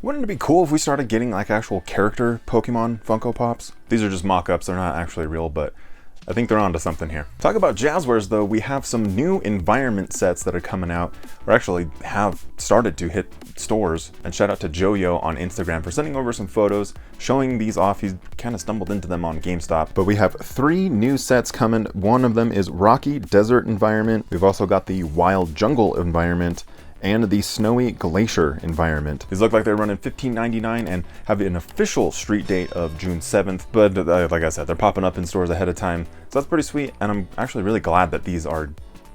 Wouldn't it be cool if we started getting like actual character Pokemon Funko Pops? These are just mock-ups, they're not actually real, but I think they're onto something here. Talk about Jazwares though, we have some new environment sets that are coming out, or actually have started to hit stores. And shout out to Joyo on Instagram for sending over some photos, showing these off. He's kind of stumbled into them on GameStop. But we have 3 new sets coming. One of them is Rocky Desert Environment. We've also got the Wild Jungle Environment and the Snowy Glacier Environment. These look like they're running $15.99 and have an official street date of June 7th. But like I said, they're popping up in stores ahead of time. So that's pretty sweet. And I'm actually really glad that these are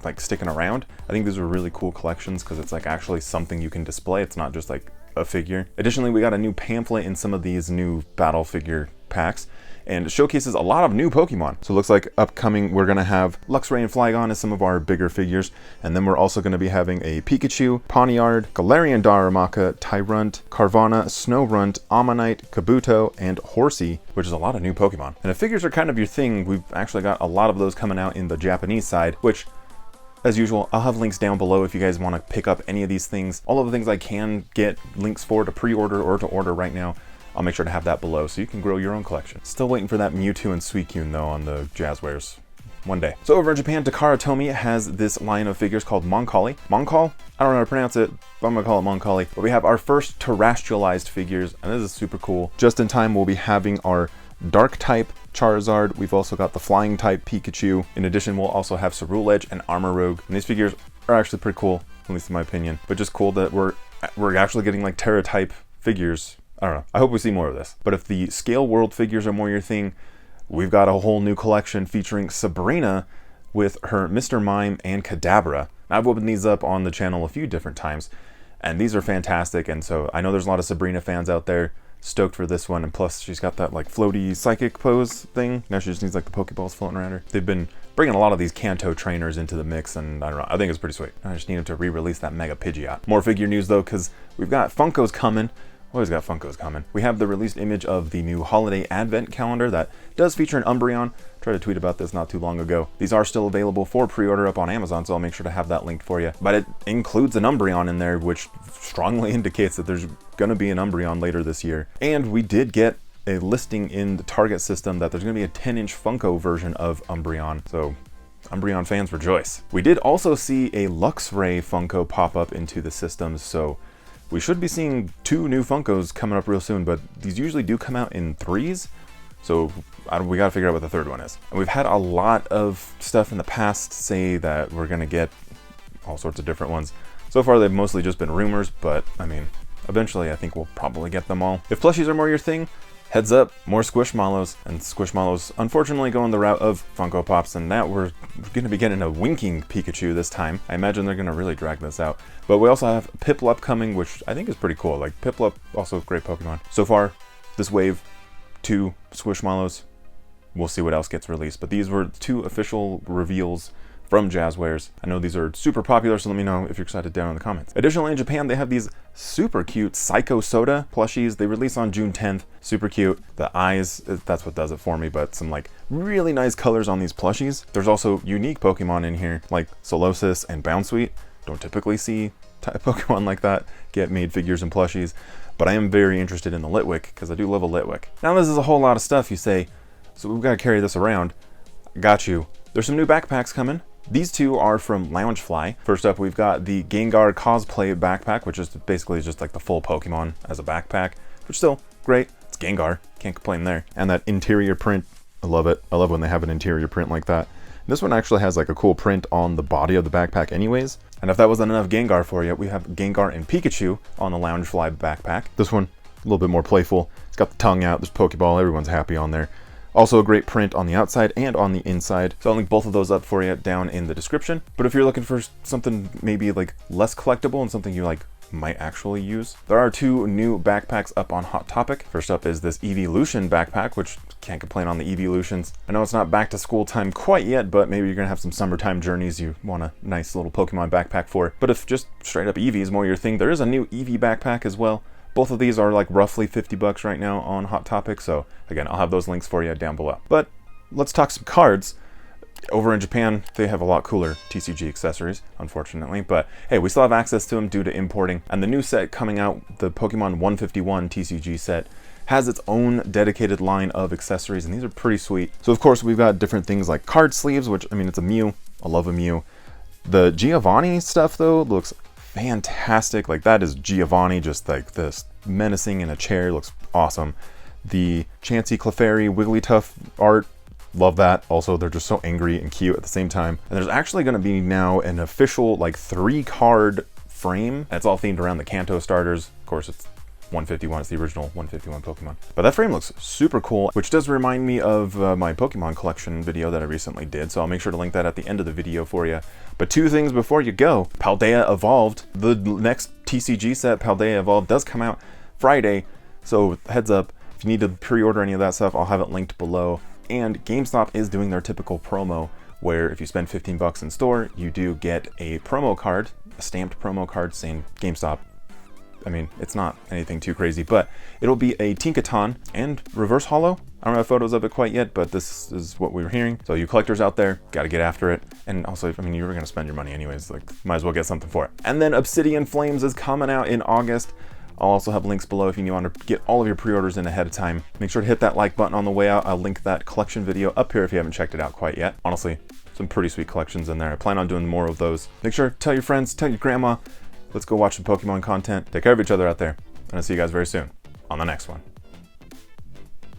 like sticking around. I think these are really cool collections because it's like actually something you can display. It's not just like a figure. Additionally, we got a new pamphlet in some of these new battle figure packs, and it showcases a lot of new Pokemon. So it looks like upcoming, we're gonna have Luxray and Flygon as some of our bigger figures. And then we're also gonna be having a Pikachu, Pawniard, Galarian Darumaka, Tyrunt, Carvana, Snorunt, Ammonite, Kabuto, and Horsey, which is a lot of new Pokemon. And if figures are kind of your thing, we've actually got a lot of those coming out in the Japanese side, which, as usual, I'll have links down below if you guys want to pick up any of these things. All of the things I can get links for to pre-order or to order right now, I'll make sure to have that below so you can grow your own collection. Still waiting for that Mewtwo and Suicune though on the Jazwares. One day. So over in Japan, Takara Tomy has this line of figures called Moncali. Moncall? I don't know how to pronounce it, but I'm gonna call it Moncali. But we have our first terrestrialized figures, and this is super cool. Just in time, we'll be having our Dark type Charizard. We've also got the Flying type Pikachu. In addition, we'll also have Ceruledge and Armor Rogue. And these figures are actually pretty cool, at least in my opinion. But just cool that we're actually getting like Terra type figures. I don't know. I hope we see more of this. But if the scale world figures are more your thing, we've got a whole new collection featuring Sabrina with her Mr. Mime and Kadabra. I've opened these up on the channel a few different times, and these are fantastic. And so I know there's a lot of Sabrina fans out there stoked for this one. And plus she's got that like floaty psychic pose thing. Now she just needs like the Pokeballs floating around her. They've been bringing a lot of these Kanto trainers into the mix, and I don't know, I think it's pretty sweet. I just need them to re-release that Mega Pidgeot. More figure news though, because we've got Funkos coming. Always got Funkos coming. We have the released image of the new holiday advent calendar that does feature an Umbreon. Tried to tweet about this not too long ago. These are still available for pre-order up on Amazon, so I'll make sure to have that linked for you. But it includes an Umbreon in there, which strongly indicates that there's gonna be an Umbreon later this year. And we did get a listing in the Target system that there's gonna be a 10-inch Funko version of Umbreon. So Umbreon fans rejoice. We did also see a Luxray Funko pop up into the system, so we should be seeing 2 new Funkos coming up real soon, but these usually do come out in 3s. So we gotta figure out what the 3rd one is. And we've had a lot of stuff in the past say that we're gonna get all sorts of different ones. So far, they've mostly just been rumors, but I mean, eventually I think we'll probably get them all. If plushies are more your thing, heads up, more Squishmallows. And Squishmallows unfortunately going the route of Funko Pops, and that we're gonna be getting a winking Pikachu this time. I imagine they're gonna really drag this out. But we also have Piplup coming, which I think is pretty cool. Like Piplup, also a great Pokemon. So far, this wave, 2 Squishmallows. We'll see what else gets released. But these were 2 official reveals from Jazwares. I know these are super popular, so let me know if you're excited down in the comments. Additionally, in Japan, they have these super cute Psycho Soda plushies. They release on June 10th. Super cute. The eyes, that's what does it for me, but some like really nice colors on these plushies. There's also unique Pokemon in here, like Solosis and Bounsweet. Don't typically see Pokemon like that get made figures and plushies, but I am very interested in the Litwick because I do love a Litwick. Now this is a whole lot of stuff, you say, so we've got to carry this around. Got you. There's some new backpacks coming. These 2 are from Loungefly. First up, we've got the Gengar cosplay backpack, which is basically just like the full Pokemon as a backpack, which is still great. It's Gengar, can't complain there. And that interior print, I love it. I love when they have an interior print like that. This one actually has like a cool print on the body of the backpack anyways. And if that wasn't enough Gengar for you, we have Gengar and Pikachu on the Loungefly backpack. This one, a little bit more playful. It's got the tongue out, there's Pokeball, everyone's happy on there. Also a great print on the outside and on the inside. So I'll link both of those up for you down in the description. But if you're looking for something maybe like less collectible and something you like might actually use, there are 2 new backpacks up on Hot Topic. First up is this Evolution backpack, which can't complain on the Evolutions. I know it's not back to school time quite yet, but maybe you're gonna have some summertime journeys you want a nice little Pokemon backpack for. But if just straight up Eevee is more your thing, there is a new Eevee backpack as well. Both of these are like roughly 50 bucks right now on Hot Topic, so again, I'll have those links for you down below. But let's talk some cards. Over in Japan, they have a lot cooler TCG accessories, unfortunately, but hey, we still have access to them due to importing. And the new set coming out, the Pokemon 151 TCG set, has its own dedicated line of accessories, and these are pretty sweet. So of course, we've got different things like card sleeves, which, I mean, it's a Mew. I love a Mew. The Giovanni stuff, though, looks fantastic. Like, that is Giovanni, just like this, menacing in a chair. Looks awesome. The Chansey Clefairy Wigglytuff art, love that. Also, they're just so angry and cute at the same time. And there's actually going to be now an official, like, 3-card frame that's all themed around the Kanto starters. Of course, it's 151, it's the original 151 Pokemon. But that frame looks super cool, which does remind me of my Pokemon collection video that I recently did, so I'll make sure to link that at the end of the video for you. But 2 things before you go. Paldea Evolved, the next TCG set, Paldea Evolved, does come out Friday, so heads up, if you need to pre-order any of that stuff, I'll have it linked below. And GameStop is doing their typical promo, where if you spend 15 bucks in store, you do get a promo card, a stamped promo card saying GameStop. I mean, it's not anything too crazy, but it'll be a Tinkaton and reverse holo. I don't have photos of it quite yet, but this is what we were hearing. So you collectors out there, gotta get after it. And also, I mean, you were gonna spend your money anyways, like, might as well get something for it. And then Obsidian Flames is coming out in August. I'll also have links below if you want to get all of your pre-orders in ahead of time. Make sure to hit that like button on the way out. I'll link that collection video up here if you haven't checked it out quite yet. Honestly, some pretty sweet collections in there. I plan on doing more of those. Make sure to tell your friends, tell your grandma. Let's go watch some Pokemon content. Take care of each other out there. And I'll see you guys very soon on the next one.